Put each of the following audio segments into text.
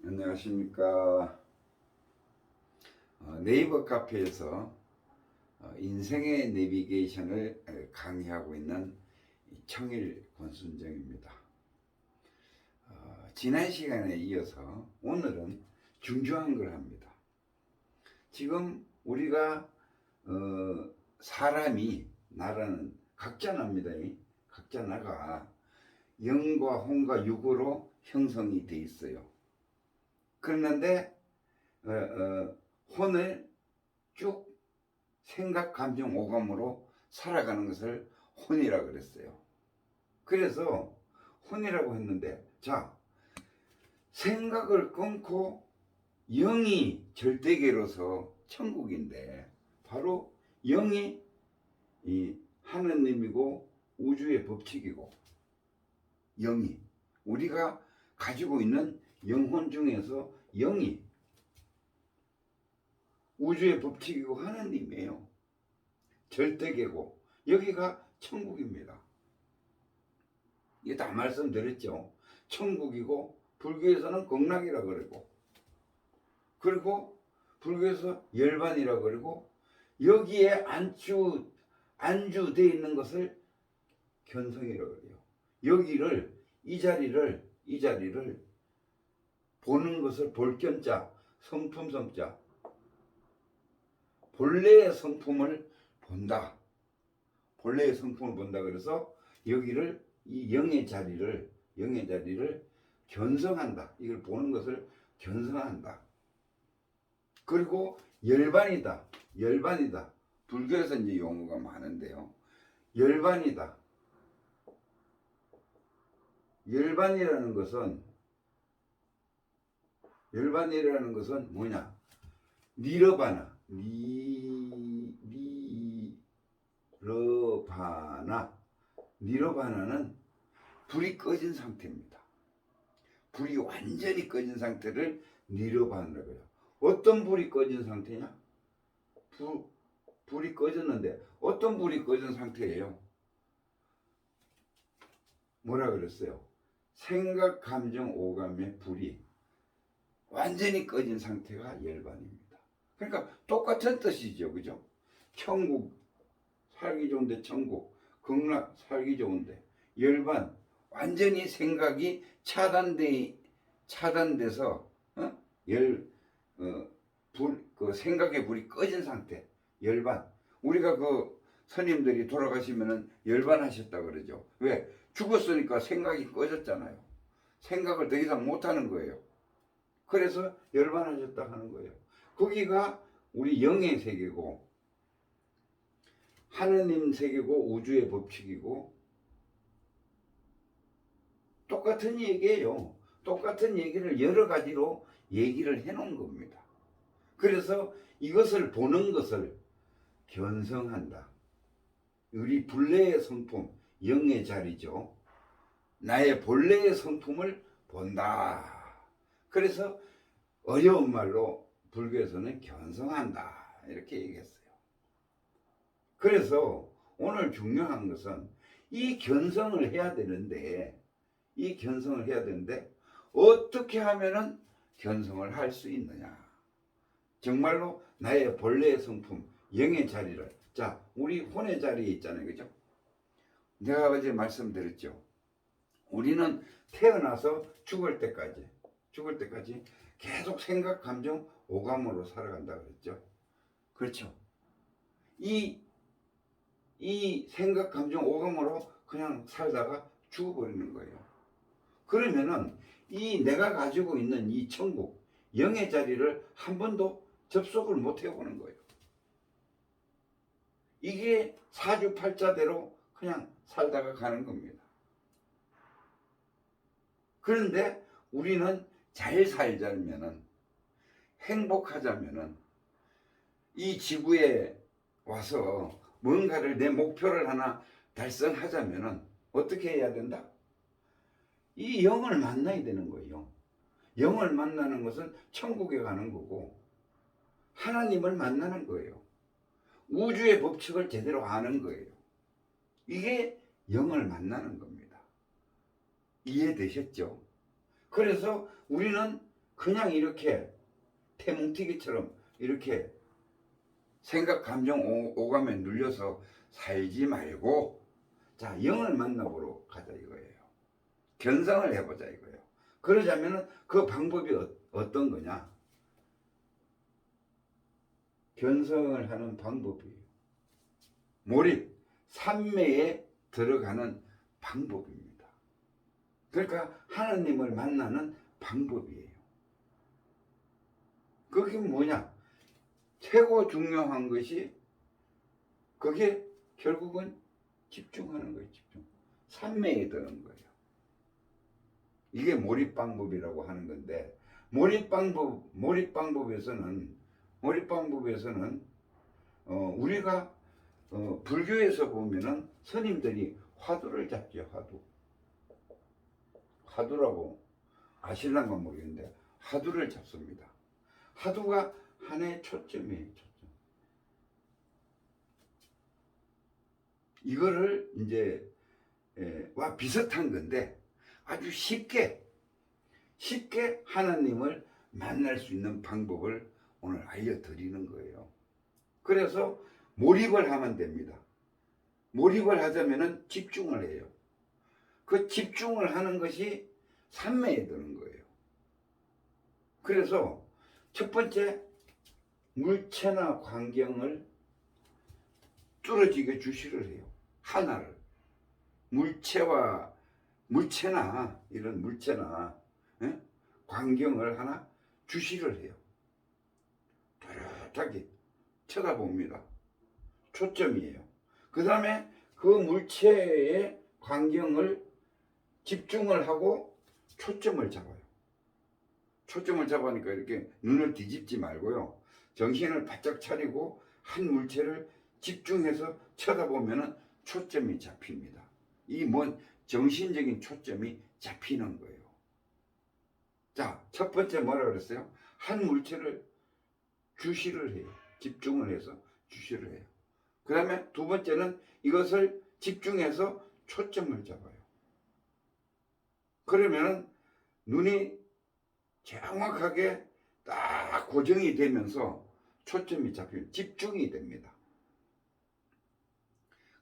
안녕하십니까. 네이버 카페에서 인생의 내비게이션을 강의하고 있는 청일 권순정입니다. 지난 시간에 이어서 오늘은 중요한 걸 합니다. 지금 우리가 사람이 나라는 각자 납니다. 각자 나가 영과 혼과 육으로 형성이 돼 있어요. 그런데 혼을 쭉 생각, 감정, 오감으로 살아가는 것을 혼이라고 그랬어요. 그래서 혼이라고 했는데, 자, 생각을 끊고 영이 절대계로서 천국인데, 바로 영이 이 하느님이고 우주의 법칙이고, 영이 우리가 가지고 있는 영혼 중에서 영이 우주의 법칙이고 하느님이에요. 절대계고 여기가 천국입니다. 이게 다 말씀드렸죠. 천국이고 불교에서는 극락이라 그러고, 그리고 불교에서 열반이라 그러고, 여기에 안주되어 있는 것을 견성이라 그래요. 여기를 이 자리를 보는 것을 볼견자, 성품성자, 본래의 성품을 본다. 본래의 성품을 본다. 그래서 여기를 이 영의 자리를 견성한다. 이걸 보는 것을 견성한다. 그리고 열반이다. 불교에서 이제 용어가 많은데요. 열반이다. 열반이라는 것은 뭐냐? 니르바나. 니르바나는 불이 꺼진 상태입니다. 불이 완전히 꺼진 상태를 니르바나라고 해요. 어떤 불이 꺼진 상태냐? 불이 꺼졌는데 어떤 불이 꺼진 상태예요? 뭐라 그랬어요? 생각, 감정, 오감의 불이 완전히 꺼진 상태가 열반입니다. 그러니까 똑같은 뜻이죠. 그죠? 천국, 살기 좋은데 천국, 극락, 살기 좋은데, 열반, 완전히 생각이 차단돼서 그 생각의 불이 꺼진 상태, 열반. 우리가 그 스님들이 돌아가시면은 열반하셨다 그러죠. 왜? 죽었으니까 생각이 꺼졌잖아요. 생각을 더 이상 못하는 거예요. 그래서 열반하셨다 하는 거예요. 거기가 우리 영의 세계고, 하느님 세계고, 우주의 법칙이고, 똑같은 얘기예요. 똑같은 얘기를 여러 가지로 얘기를 해놓은 겁니다. 그래서 이것을 보는 것을 견성한다. 우리 본래의 성품, 영의 자리죠. 나의 본래의 성품을 본다. 그래서 어려운 말로 불교에서는 견성한다. 이렇게 얘기했어요. 그래서 오늘 중요한 것은 이 견성을 해야 되는데, 어떻게 하면은 견성을 할 수 있느냐. 정말로 나의 본래의 성품, 영의 자리를, 자, 우리 혼의 자리에 있잖아요. 그죠? 내가 어제 말씀드렸죠. 우리는 태어나서 죽을 때까지 계속 생각, 감정, 오감으로 살아간다 그랬죠. 그렇죠. 이 생각, 감정, 오감으로 그냥 살다가 죽어버리는 거예요. 그러면은 이 내가 가지고 있는 이 천국, 영의 자리를 한 번도 접속을 못 해보는 거예요. 이게 사주팔자대로 그냥 살다가 가는 겁니다. 그런데 우리는 잘 살자면은, 행복하자면은, 이 지구에 와서 뭔가를, 내 목표를 하나 달성하자면은 어떻게 해야 된다? 이 영을 만나야 되는 거예요. 영을 만나는 것은 천국에 가는 거고, 하나님을 만나는 거예요. 우주의 법칙을 제대로 아는 거예요. 이게 영을 만나는 겁니다. 이해되셨죠? 그래서 우리는 그냥 이렇게 태뭉티기처럼 이렇게 생각, 감정, 오감에 눌려서 살지 말고, 자, 영을 만나보러 가자 이거예요. 견성을 해보자 이거예요. 그러자면은 그 방법이 어떤 거냐? 견성을 하는 방법이에요. 몰입, 삼매에 들어가는 방법입니다. 그러니까 하나님을 만나는 방법이에요. 그게 뭐냐? 최고 중요한 것이 그게 결국은 집중하는 거예요. 집중. 삼매에 드는 거예요. 이게 몰입 방법이라고 하는 건데, 몰입 방법에서는 우리가 불교에서 보면은 스님들이 화두를 잡죠. 화두라고 아실란가 모르겠는데 화두를 잡습니다. 화두가 하나의 초점이에요. 초점. 이거를 이제 와 비슷한 건데 아주 쉽게 하나님을 만날 수 있는 방법을 오늘 알려드리는 거예요. 그래서 몰입을 하면 됩니다. 몰입을 하자면은 집중을 해요. 그 집중을 하는 것이 삼매에 드는 거예요. 그래서 첫 번째, 물체나 광경을 뚫어지게 주시를 해요. 하나를. 물체나 이런 물체나 광경을 하나 주시를 해요. 또렷하게 쳐다봅니다. 초점이에요. 그 다음에 그 물체의 광경을 집중을 하고 초점을 잡아요. 초점을 잡으니까 이렇게 눈을 뒤집지 말고요. 정신을 바짝 차리고 한 물체를 집중해서 쳐다보면 초점이 잡힙니다. 이 정신적인 초점이 잡히는 거예요. 자, 첫 번째 뭐라 그랬어요? 한 물체를 주시를 해요. 집중을 해서 주시를 해요. 그 다음에 두 번째는 이것을 집중해서 초점을 잡아요. 그러면은 눈이 정확하게 딱 고정이 되면서 초점이 잡히면 집중이 됩니다.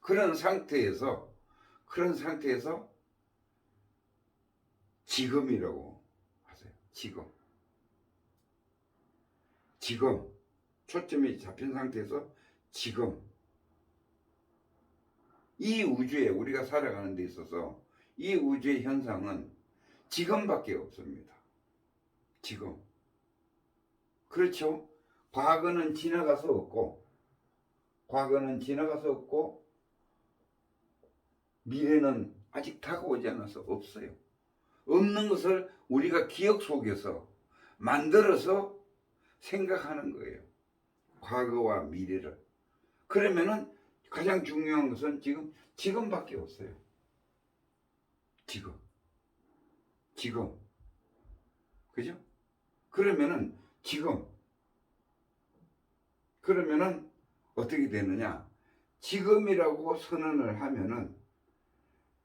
그런 상태에서 지금이라고 하세요. 지금 초점이 잡힌 상태에서 지금 이 우주에 우리가 살아가는 데 있어서 이 우주의 현상은 지금밖에 없습니다. 지금. 그렇죠? 과거는 지나가서 없고 미래는 아직 다가오지 않아서 없어요. 없는 것을 우리가 기억 속에서 만들어서 생각하는 거예요. 과거와 미래를. 그러면은 가장 중요한 것은 지금밖에 없어요. 지금. 그죠? 그러면은 어떻게 되느냐? 지금이라고 선언을 하면은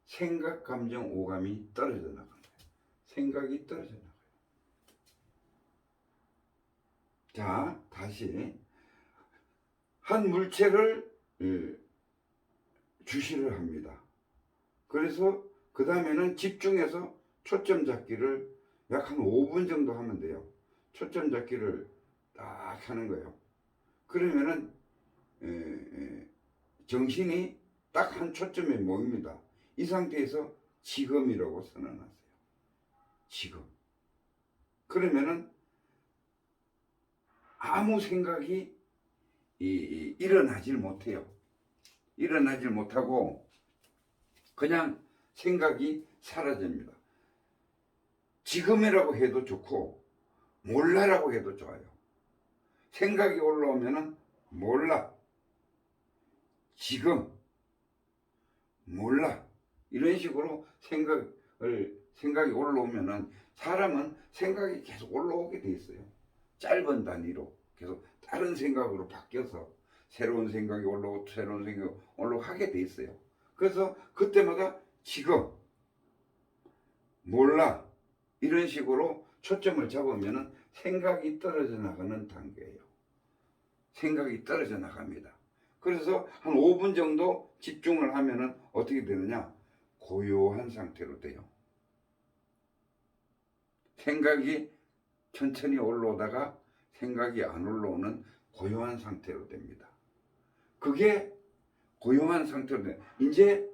생각, 감정, 오감이 떨어져 나가요. 생각이 떨어져 나가요. 자, 다시 한 물체를 주시를 합니다. 그래서 그 다음에는 집중해서 초점 잡기를 약 한 5분 정도 하면 돼요. 초점 잡기를 딱 하는 거예요. 그러면은 정신이 딱 한 초점에 모입니다. 이 상태에서 지금이라고 선언하세요. 지금. 그러면은 아무 생각이 일어나질 못해요. 일어나질 못하고 그냥 생각이 사라집니다. 지금이라고 해도 좋고 몰라라고 해도 좋아요. 생각이 올라오면은 몰라, 지금, 몰라 이런 식으로 생각이 올라오면은 사람은 생각이 계속 올라오게 돼 있어요. 짧은 단위로 계속 다른 생각으로 바뀌어서 새로운 생각이 올라오고 새로운 생각이 올라오고 하게 돼 있어요. 그래서 그때마다 지금, 몰라 이런 식으로 초점을 잡으면은 생각이 떨어져 나가는 단계예요. 생각이 떨어져 나갑니다. 그래서 한 5분 정도 집중을 하면은 어떻게 되느냐? 고요한 상태로 돼요. 생각이 천천히 올라오다가 생각이 안 올라오는 고요한 상태로 됩니다. 그게 고요한 상태로 돼. 이제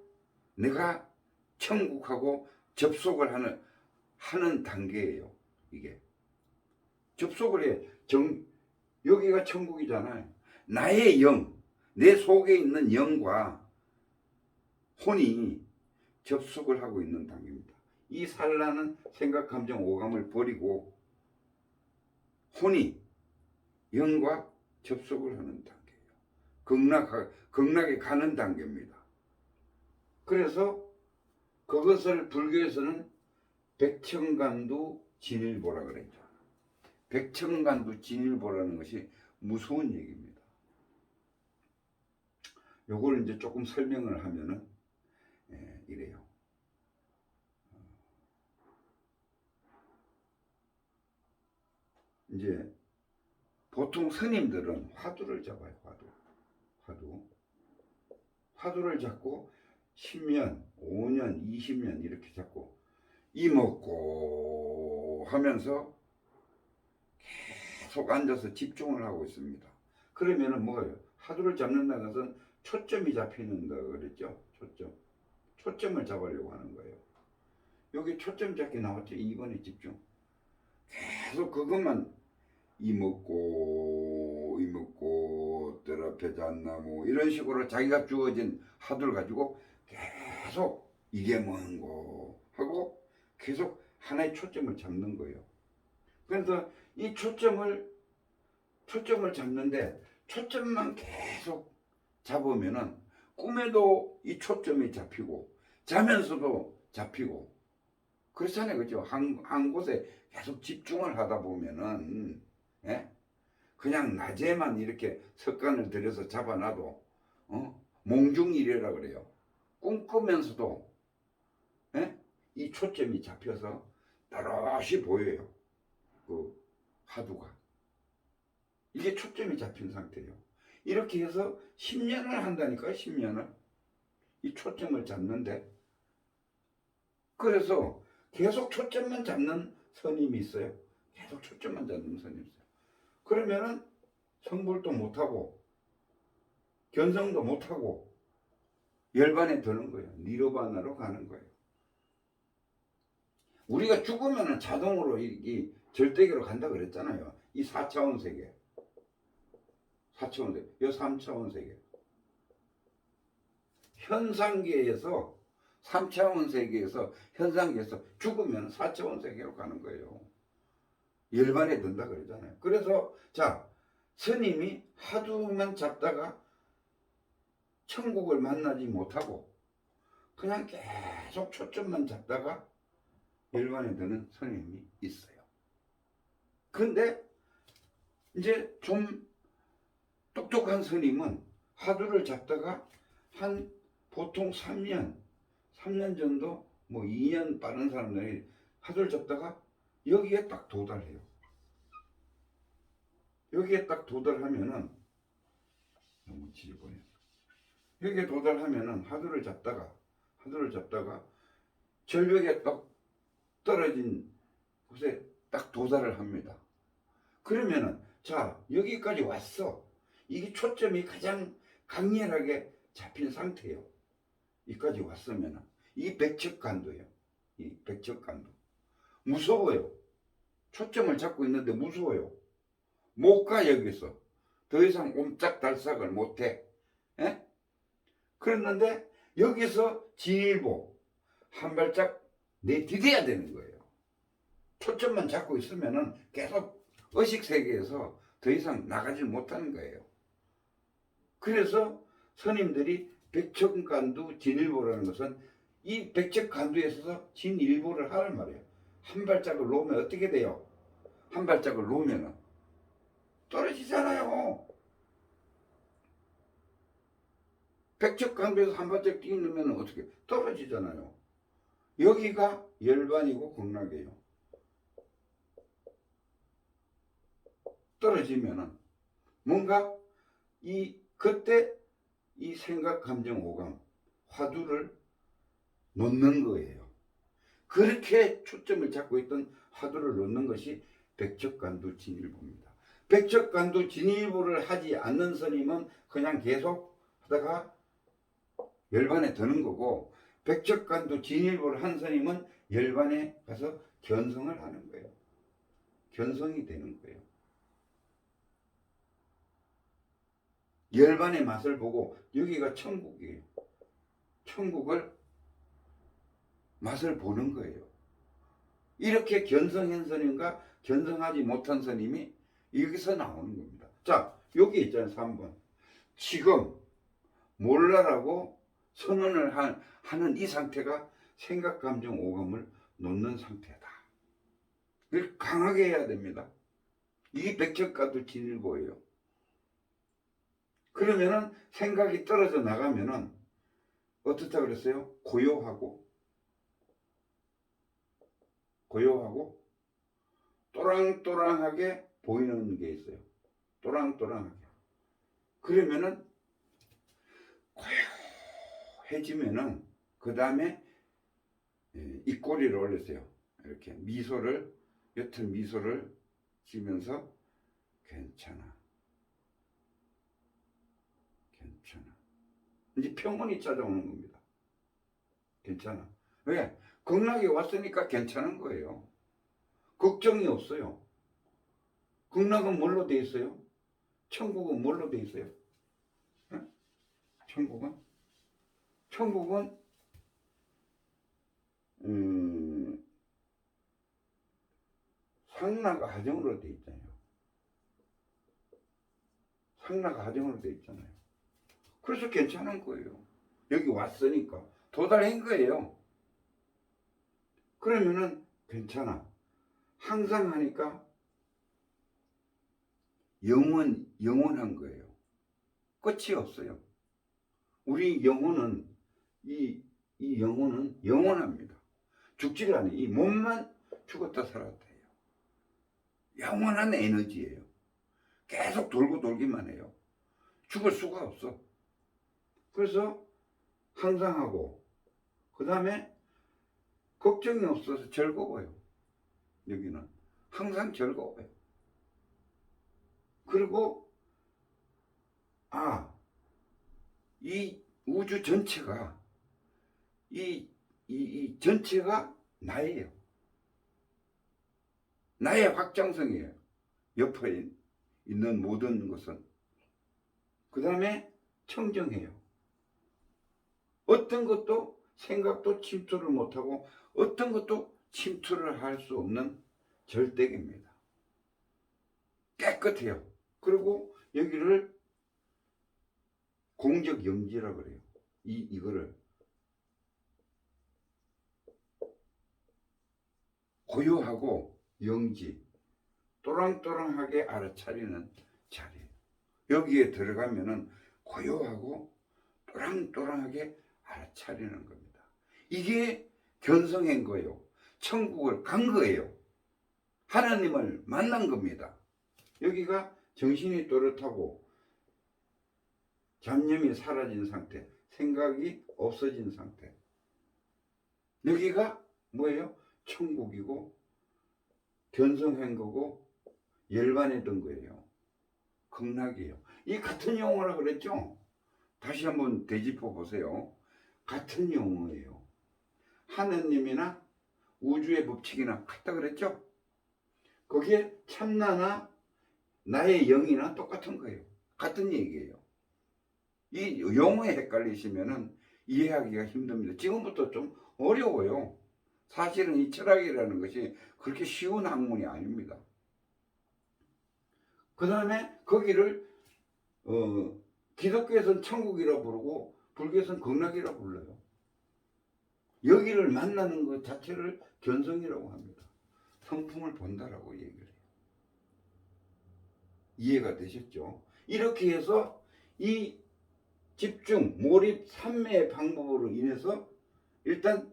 내가 천국하고 접속을 하는 단계예요. 이게 접속을 해. 여기가 천국이잖아요. 나의 영, 내 속에 있는 영과 혼이 접속을 하고 있는 단계입니다. 이 산란한 생각, 감정, 오감을 버리고 혼이 영과 접속을 하는 단계예요. 극락에 가는 단계입니다. 그래서 그것을 불교에서는 백천간두 진일보라 그랬죠. 백천간두 진일보라는 것이 무서운 얘기입니다. 요걸 이제 조금 설명을 하면은 이래요. 이제 보통 스님들은 화두를 잡아요. 화두를 잡고 10년, 5년, 20년 이렇게 잡고 이먹고 하면서 계속 앉아서 집중을 하고 있습니다. 그러면은 뭐예요? 화두를 잡는다는 것은 초점이 잡히는다 그랬죠. 초점을 잡으려고 하는 거예요. 여기 초점 잡기 나왔죠. 2번에 집중. 계속 그것만 이먹고 뜰 앞에 잣나무 이런 식으로 자기가 주어진 화두를 가지고 계속 이게 뭔고 하고 계속 하나의 초점을 잡는 거예요. 그래서 이 초점을 잡는데 초점만 계속 잡으면은 꿈에도 이 초점이 잡히고 자면서도 잡히고 그렇잖아요. 그죠? 한 곳에 계속 집중을 하다 보면은 그냥 낮에만 이렇게 석간을 들여서 잡아놔도 몽중일이라 그래요. 꿈꾸면서도 이 초점이 잡혀서 따라시 보여요. 그 화두가. 이게 초점이 잡힌 상태예요. 이렇게 해서 10년을 한다니까요. 10년을. 이 초점을 잡는데 그래서 계속 초점만 잡는 스님이 있어요. 계속 초점만 잡는 스님이 있어요. 그러면은 성불도 못하고 견성도 못하고 열반에 드는 거예요. 니르바나로 가는 거예요. 우리가 죽으면은 자동으로 이 절대계로 간다 그랬잖아요. 이 4차원 세계. 4차원 세계. 이 3차원 세계. 현상계에서 3차원 세계에서 현상계에서 죽으면 4차원 세계로 가는 거예요. 열반에 든다 그러잖아요. 그래서 자 스님이 화두만 잡다가 천국을 만나지 못하고 그냥 계속 초점만 잡다가 열반에 드는 스님이 있어요. 근데 이제 좀 똑똑한 스님은 화두를 잡다가 한 보통 3년 정도 뭐 2년 빠른 사람들이 화두를 잡다가 여기에 딱 도달해요. 여기에 딱 도달하면은 너무 지저분해요. 여기에 도달하면은 화두를 잡다가 절벽에 딱 떨어진 곳에 딱 도달을 합니다. 그러면은 자 여기까지 왔어. 이게 초점이 가장 강렬하게 잡힌 상태예요. 여기까지 왔으면은 이 백척간도예요. 이 백척간도 무서워요. 초점을 잡고 있는데 무서워요. 못 가 여기서 더 이상 옴짝달싹을 못해. 그랬는데 여기서 진일보 한 발짝 내디뎌야 되는 거예요. 초점만 잡고 있으면은 계속 의식세계에서 더 이상 나가지 못하는 거예요. 그래서 스님들이 백척간두 진일보라는 것은 이 백척간두에서 진일보를 하란 말이에요. 한 발짝을 놓으면 어떻게 돼요? 한 발짝을 놓으면은 떨어지잖아요. 백척간두에서 한 발짝 뛰면 어떻게? 떨어지잖아요. 여기가 열반이고 극락이에요. 떨어지면은 뭔가 그때 이 생각, 감정, 오감, 화두를 놓는 거예요. 그렇게 초점을 잡고 있던 화두를 놓는 것이 백척간두 진일보입니다. 백척간두 진일보를 하지 않는 스님은 그냥 계속 하다가 열반에 드는 거고, 백척간두 진일보를 한 스님은 열반에 가서 견성을 하는 거예요. 견성이 되는 거예요. 열반의 맛을 보고, 여기가 천국이에요. 천국을 맛을 보는 거예요. 이렇게 견성한 스님과 견성하지 못한 스님이 여기서 나오는 겁니다. 자, 여기 있잖아요. 3번. 지금 몰라라고 선언을 하는 이 상태가 생각, 감정, 오감을 놓는 상태다. 이걸 강하게 해야 됩니다. 이게 백척간두 진일보예요. 그러면은 생각이 떨어져 나가면은 어떻다 그랬어요? 고요하고 또랑또랑하게 보이는 게 있어요. 또랑또랑하게. 그러면은 고요해지면은 그 다음에 입꼬리를 올렸어요. 이렇게 옅은 미소를 지면서 괜찮아. 이제 평온이 찾아오는 겁니다. 괜찮아. 왜? 극락이 왔으니까 괜찮은 거예요. 걱정이 없어요. 극락은 뭘로 돼 있어요? 천국은 뭘로 돼 있어요? 응? 천국은 상락 하정으로 돼 있잖아요. 상락 하정으로 돼 있잖아요. 그래서 괜찮은 거예요. 여기 왔으니까 도달한 거예요. 그러면은 괜찮아. 항상 하니까 영원한 거예요. 끝이 없어요. 우리 영혼은 이 영혼은 영원합니다. 죽지를 않아요. 이 몸만 죽었다 살았다 해요. 영원한 에너지예요. 계속 돌고 돌기만 해요. 죽을 수가 없어. 그래서 항상 하고, 그 다음에 걱정이 없어서 즐거워요. 여기는 항상 즐거워요. 그리고 이 우주 전체가 이 전체가 나예요. 나의 확장성이에요. 옆에 있는 모든 것은. 그 다음에 청정해요. 어떤 것도 생각도 침투를 못하고 어떤 것도 침투를 할 수 없는 절대계입니다. 깨끗해요. 그리고 여기를 공적영지라 그래요. 이거를 고요하고 영지, 또랑또랑하게 알아차리는 자리예요. 여기에 들어가면은 고요하고 또랑또랑하게 알아차리는 겁니다. 이게 견성한 거예요. 천국을 간 거예요. 하나님을 만난 겁니다. 여기가 정신이 또렷하고 잡념이 사라진 상태, 생각이 없어진 상태. 여기가 뭐예요? 천국이고 견성한 거고 열반했던 거예요. 극락이에요. 이 같은 용어라 그랬죠? 다시 한번 되짚어 보세요. 같은 용어예요. 하느님이나 우주의 법칙이나 같다 그랬죠? 거기에 참나나 나의 영이나 똑같은 거예요. 같은 얘기예요. 이 용어에 헷갈리시면은 이해하기가 힘듭니다. 지금부터 좀 어려워요. 사실은 이 철학이라는 것이 그렇게 쉬운 학문이 아닙니다. 그 다음에 거기를 기독교에서는 천국이라 부르고 불교에서는 극락이라 불러요. 여기를 만나는 것 자체를 견성이라고 합니다. 성품을 본다라고 얘기를 해요. 이해가 되셨죠? 이렇게 해서 이 집중, 몰입, 삼매의 방법으로 인해서 일단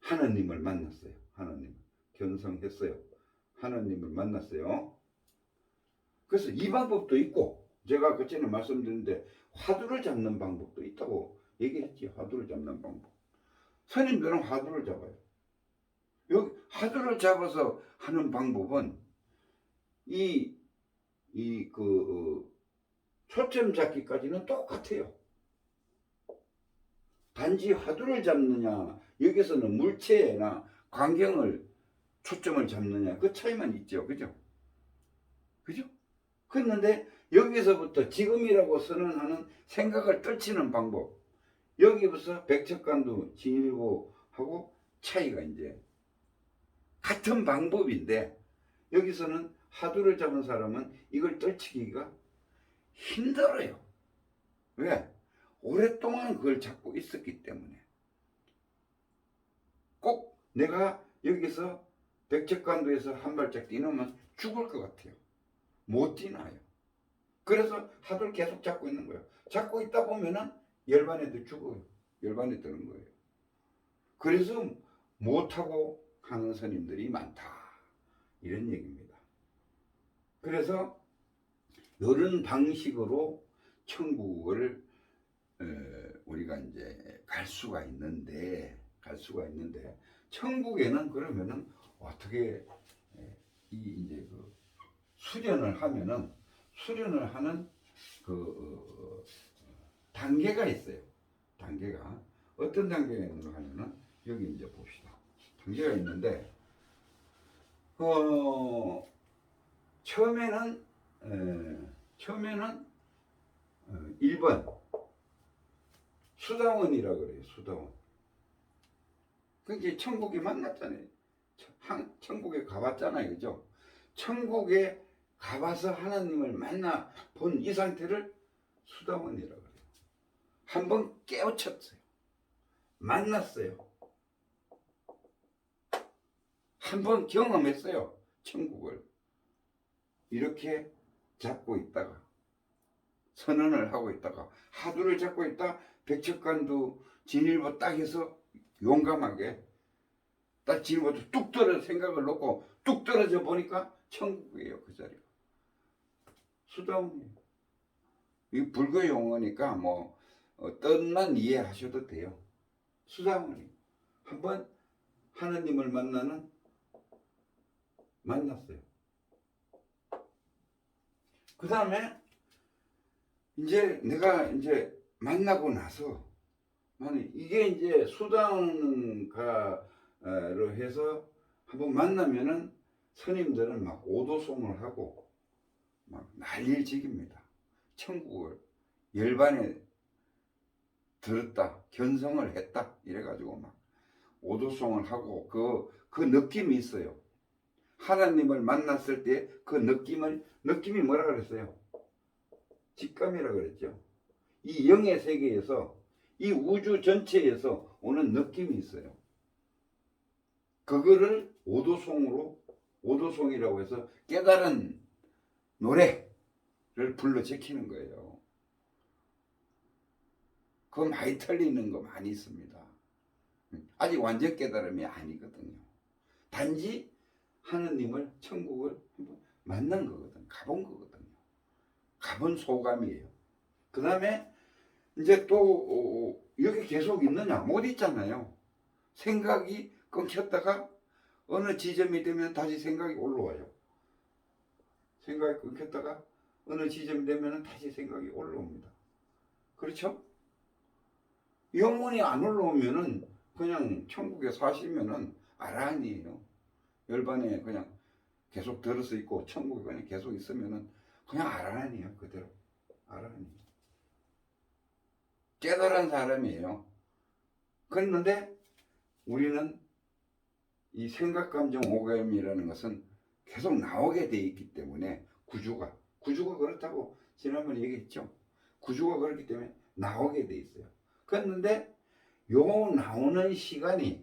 하나님을 만났어요. 하나님 견성했어요. 하나님을 만났어요. 그래서 이 방법도 있고, 제가 그전에 말씀드렸는데 화두를 잡는 방법도 있다고 얘기했지. 화두를 잡는 방법. 스님들은 화두를 잡아요. 여기 화두를 잡아서 하는 방법은 초점 잡기까지는 똑같아요. 단지 화두를 잡느냐, 여기서는 물체나 광경을 초점을 잡느냐, 그 차이만 있죠. 그죠? 그죠? 그런데 여기서부터 지금이라고 선언하는 생각을 떨치는 방법, 여기부터 백척간도 진일보하고 차이가 이제 같은 방법인데, 여기서는 화두를 잡은 사람은 이걸 떨치기가 힘들어요. 왜? 오랫동안 그걸 잡고 있었기 때문에. 꼭 내가 여기서 백척간도에서 한 발짝 뛰면 죽을 것 같아요. 못 뛰나요. 그래서 화두를 계속 잡고 있는 거예요. 잡고 있다 보면은 열반에도 죽어요. 열반에 드는 거예요. 그래서 못하고 가는 스님들이 많다, 이런 얘기입니다. 그래서 이런 방식으로 천국을 우리가 이제 갈 수가 있는데 천국에는 그러면은 어떻게 이제 그 수련을 하는 그 단계가 있어요. 단계가 어떤 단계가 있는가 하면은 여기 이제 봅시다. 단계가 있는데 처음에는 1번 수다원이라 그래요. 수다원. 그게 천국에 만났잖아요. 천국에 가봤잖아요. 그죠? 천국에 가봐서 하나님을 만나 본 이 상태를 수다원이라 그래요. 한번 깨우쳤어요. 만났어요. 한번 경험했어요. 천국을. 이렇게 잡고 있다가 선언을 하고 있다가 화두를 잡고 있다, 백척간도 진일보 딱 해서 용감하게 딱 진일보도 뚝 떨어져 생각을 놓고 뚝 떨어져 보니까 천국이에요. 그 자리가. 수다원이에요. 이 불교 용어니까 뭐 뜻만 이해하셔도 돼요. 수다원이 한번 하느님을 만났어요. 그 다음에 이제 내가 이제 만나고 나서 이게 이제 수다원가로 해서 한번 만나면은 스님들은 막 오도송을 하고 막 난리직입니다. 천국을 열반에 들었다, 견성을 했다, 이래가지고 막 오도송을 하고 그 느낌이 있어요. 하나님을 만났을 때 그 느낌이 뭐라 그랬어요? 직감이라 그랬죠. 이 영의 세계에서, 이 우주 전체에서 오는 느낌이 있어요. 그거를 오도송이라고 해서 깨달은 노래를 불러 제키는 거예요. 그거 많이 틀리는 거 많이 있습니다. 아직 완전 깨달음이 아니거든요. 단지 하느님을, 천국을 한번 만난 거거든. 가본 거거든요. 가본 소감이에요. 그 다음에 이제 또 여기 계속 있느냐? 못 있잖아요. 생각이 끊겼다가 어느 지점이 되면 다시 생각이 올라와요. 생각이 끊겼다가 어느 지점이 되면 다시 생각이 올라옵니다. 그렇죠? 영원히 안 올라오면은 그냥 천국에 사시면은 아란이에요. 열반에 그냥 계속 들어서 있고 천국에 그냥 계속 있으면은 그냥 아란이에요. 그대로 아란이. 깨달은 사람이에요. 그런데 우리는 이 생각, 감정, 오감이라는 것은 계속 나오게 돼 있기 때문에 구조가 그렇다고 지난번에 얘기했죠. 구조가 그렇기 때문에 나오게 돼 있어요. 그런데 요 나오는 시간이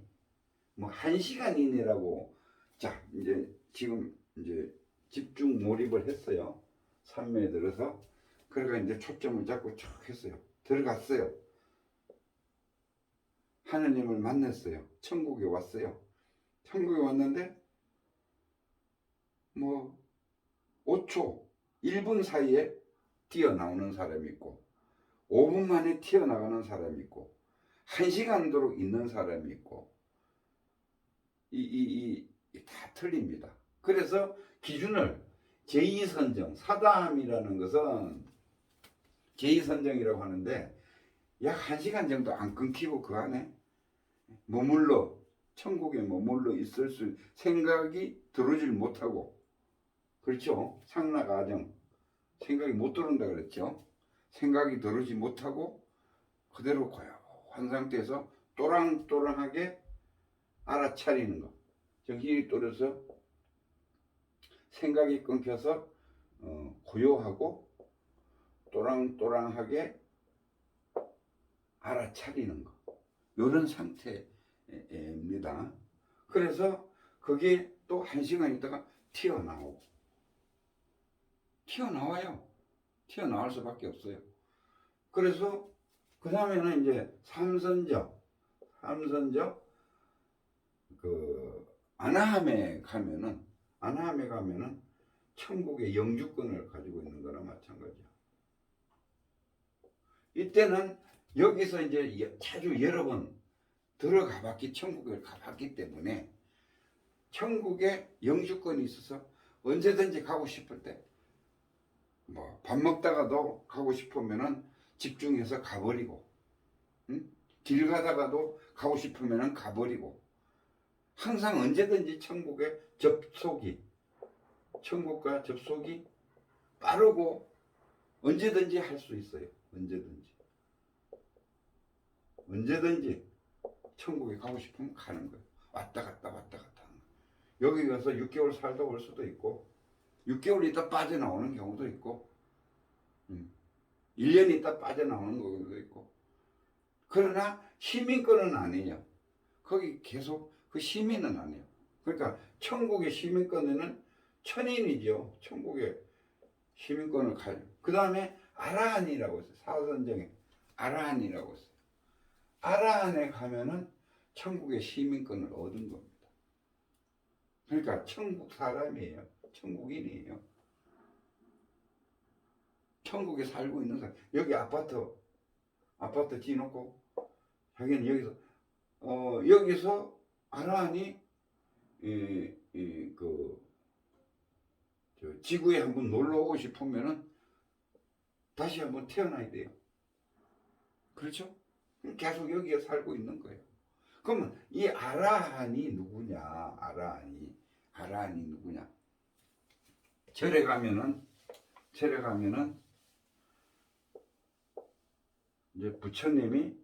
뭐 1시간 이내라고. 자, 이제 지금 이제 집중 몰입을 했어요. 산매에 들어서. 그러니까 이제 초점을 잡고 쭉 했어요. 들어갔어요. 하느님을 만났어요. 천국에 왔어요. 천국에 왔는데 뭐 5초, 1분 사이에 뛰어나오는 사람이 있고 5분 만에 튀어나가는 사람이 있고 1시간도록 있는 사람이 있고 다 틀립니다. 그래서 기준을 제2선정, 사담이라는 것은 제2선정이라고 하는데 약 1시간 정도 안 끊기고 그 안에 천국에 머물러 있을 수 생각이 들어오질 못하고 그렇죠. 상나가정 생각이 못 들어온다 그랬죠. 생각이 들어오지 못하고 그대로 고요한 상태에서 또랑또랑하게 알아차리는 거. 정신이 떨어서 생각이 끊겨서 고요하고 또랑또랑하게 알아차리는 거. 이런 상태입니다. 그래서 그게 또 1시간 있다가 튀어나와요. 튀어나올 수밖에 없어요. 그래서 그 다음에는 이제 삼선적 그 아나함에 가면은 천국의 영주권을 가지고 있는 거나 마찬가지야. 이때는 여기서 이제 자주 여러 번 들어가 봤기, 천국을 가봤기 때문에 천국에 영주권이 있어서 언제든지 가고 싶을 때 뭐 밥 먹다가도 가고 싶으면은 집중해서 가버리고, 응? 길 가다가도 가고 싶으면은 가버리고, 항상 언제든지 천국과 접속이 빠르고 언제든지 할 수 있어요. 언제든지 천국에 가고 싶으면 가는 거예요. 왔다 갔다 하는 거예요. 여기 가서 6개월 살다 올 수도 있고 6개월 있다 빠져나오는 경우도 있고 1년 있다 빠져나오는 경우도 있고. 그러나 시민권은 아니에요. 거기 계속 그 시민은 아니에요. 그러니까 천국의 시민권에는 천인이죠. 천국의 시민권을 가지고. 그 다음에 아라한이라고 있어요. 사선정에 아라한이라고 있어요. 아라한에 가면은 천국의 시민권을 얻은 겁니다. 그러니까 천국 사람이에요. 천국인이에요. 천국에 살고 있는 사람. 여기 아파트 지어놓고 자기는 여기서 아라한이 지구에 한번 놀러 오고 싶으면은 다시 한번 태어나야 돼요. 그렇죠? 계속 여기에 살고 있는 거예요. 그러면 이 아라한이 누구냐? 아라한이 누구냐? 절에 가면은 이제 부처님이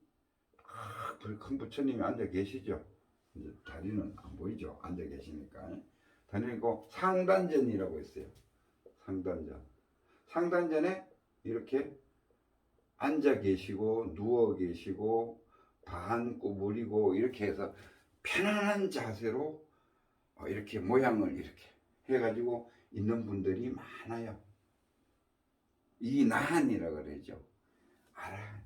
큰 부처님이 앉아 계시죠. 이제 다리는 안 보이죠. 앉아 계시니까. 다리고 상단전이라고 있어요. 상단전에 이렇게 앉아 계시고 누워 계시고 반 구부리고 이렇게 해서 편안한 자세로 이렇게 모양을 이렇게 해가지고 있는 분들이 많아요. 이 나한이라 그러죠. 아라한.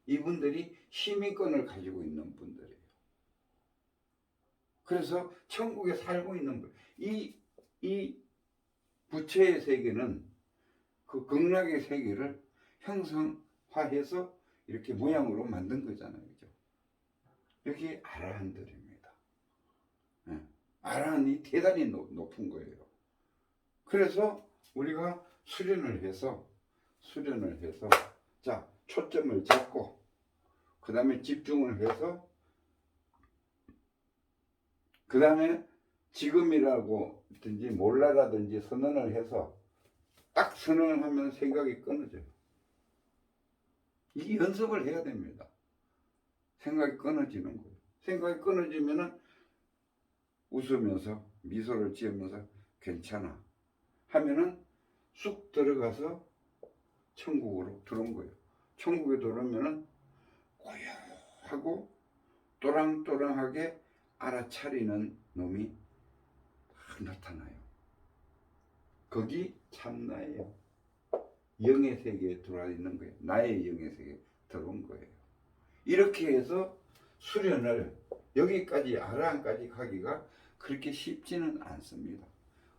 이분들이 시민권을 가지고 있는 분들이에요. 그래서 천국에 살고 있는 분. 이 부처의 세계는 그 극락의 세계를 형상화해서 이렇게 모양으로 만든 거잖아요. 그죠? 여기 아라한들입니다. 아라한이 대단히 높은 거예요. 그래서 우리가 수련을 해서 자, 초점을 잡고 그 다음에 집중을 해서 그 다음에 지금이라고든지 몰라라든지 선언을 해서 딱 선언을 하면 생각이 끊어져요. 이 연습을 해야 됩니다. 생각이 끊어지는 거예요. 생각이 끊어지면은 웃으면서 미소를 지으면서 괜찮아 하면은 쑥 들어가서 천국으로 들어온 거예요. 천국에 들어오면은 고요하고 또랑또랑하게 알아차리는 놈이 나타나요. 거기 참나예요. 영의 세계에 들어와 있는 거예요. 나의 영의 세계에 들어온 거예요. 이렇게 해서 수련을 여기까지 아라한까지 가기가 그렇게 쉽지는 않습니다.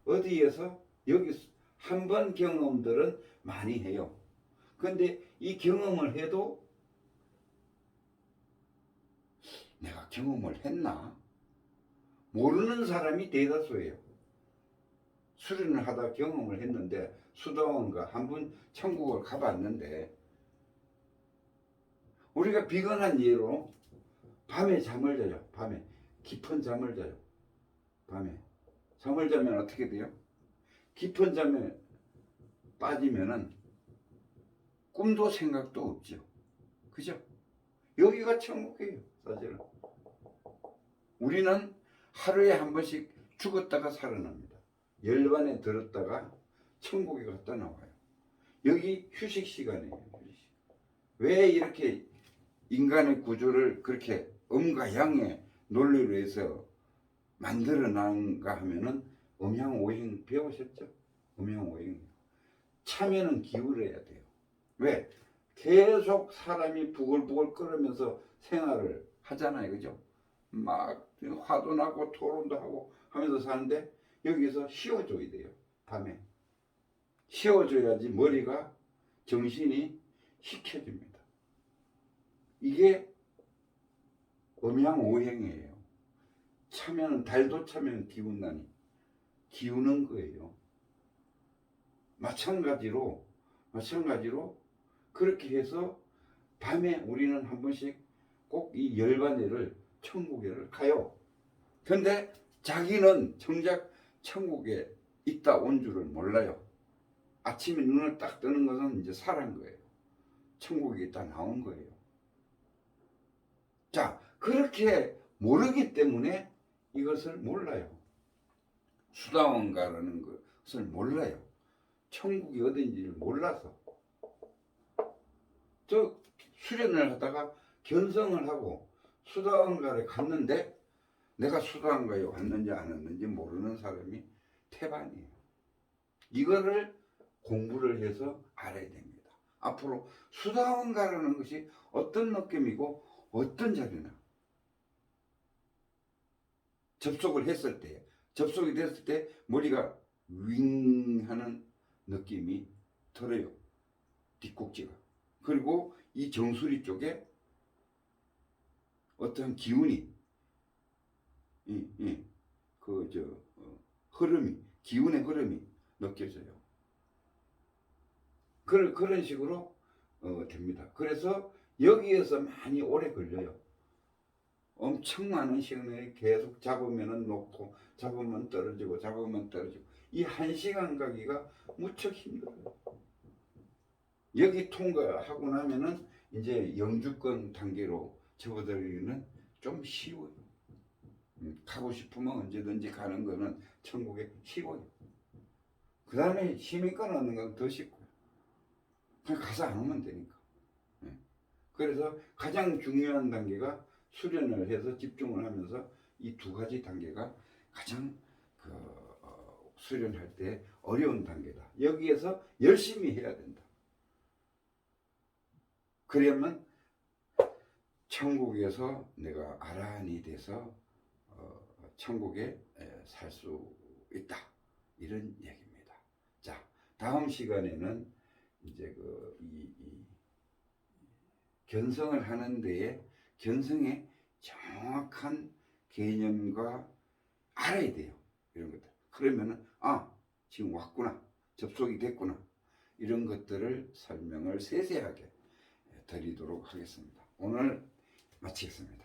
어디에서 여기 한 번 경험들은 많이 해요. 근데 이 경험을 해도 내가 경험을 했나? 모르는 사람이 대다수예요. 수련을 하다 경험을 했는데 수다원과 한 번 천국을 가봤는데, 우리가 비근한 예로 밤에 잠을 자요. 밤에 깊은 잠을 자요. 밤에 잠을 자면 어떻게 돼요? 깊은 잠에 빠지면은 꿈도 생각도 없죠. 그죠? 여기가 천국이에요, 사실은. 우리는 하루에 한 번씩 죽었다가 살아납니다. 열반에 들었다가 천국에 갔다 나와요. 여기 휴식 시간이에요. 휴식. 왜 이렇게 인간의 구조를 그렇게 음과 양의 논리로 해서 만들어낸가 하면은 음양오행 배우셨죠? 음양오행. 참여는 기울여야 돼요. 왜? 계속 사람이 부글부글 끓으면서 생활을 하잖아요. 그죠? 막 화도 나고 토론도 하고 하면서 사는데 여기서 쉬어줘야 돼요. 밤에. 쉬어줘야지 머리가, 정신이 식혀집니다. 이게 음양오행이에요. 차면, 달도 차면 기운나니 기우는 거예요. 마찬가지로 그렇게 해서 밤에 우리는 한 번씩 꼭 이 열반회를 천국에를 가요. 근데 자기는 정작 천국에 있다 온 줄을 몰라요. 아침에 눈을 딱 뜨는 것은 이제 살은 거예요. 천국에 있다 나온 거예요. 자, 그렇게 모르기 때문에 이것을 몰라요. 수다원가라는 것을 몰라요. 천국이 어딘지를 몰라서. 저 수련을 하다가 견성을 하고 수다원가를 갔는데 내가 수다원가에 왔는지 안 왔는지 모르는 사람이 태반이에요. 이거를 공부를 해서 알아야 됩니다. 앞으로 수다원가라는 것이 어떤 느낌이고 어떤 자리나 접속이 됐을 때 머리가 윙 하는 느낌이 들어요. 뒷꼭지가. 그리고 이 정수리 쪽에 어떤 기운이, 기운의 흐름이 느껴져요. 그런 식으로 됩니다. 그래서 여기에서 많이 오래 걸려요. 엄청 많은 시간을 계속 잡으면 놓고, 잡으면 떨어지고, 이 1시간 가기가 무척 힘들어요. 여기 통과하고 나면은 이제 영주권 단계로 접어들기는 좀 쉬워요. 가고 싶으면 언제든지 가는 거는 천국에 쉬워요. 그 다음에 시민권 얻는 건 더 쉽고요. 그냥 가서 안 오면 되니까. 그래서 가장 중요한 단계가 수련을 해서 집중을 하면서 이 두 가지 단계가 가장 수련할 때 어려운 단계다. 여기에서 열심히 해야 된다. 그러면 천국에서 내가 아라한이 돼서 천국에 살 수 있다. 이런 얘기입니다. 자, 다음 시간에는 이제 이 견성을 하는 데에 견성의 정확한 개념과 알아야 돼요. 이런 것들. 그러면은 지금 왔구나. 접속이 됐구나. 이런 것들을 설명을 세세하게 드리도록 하겠습니다. 오늘 마치겠습니다.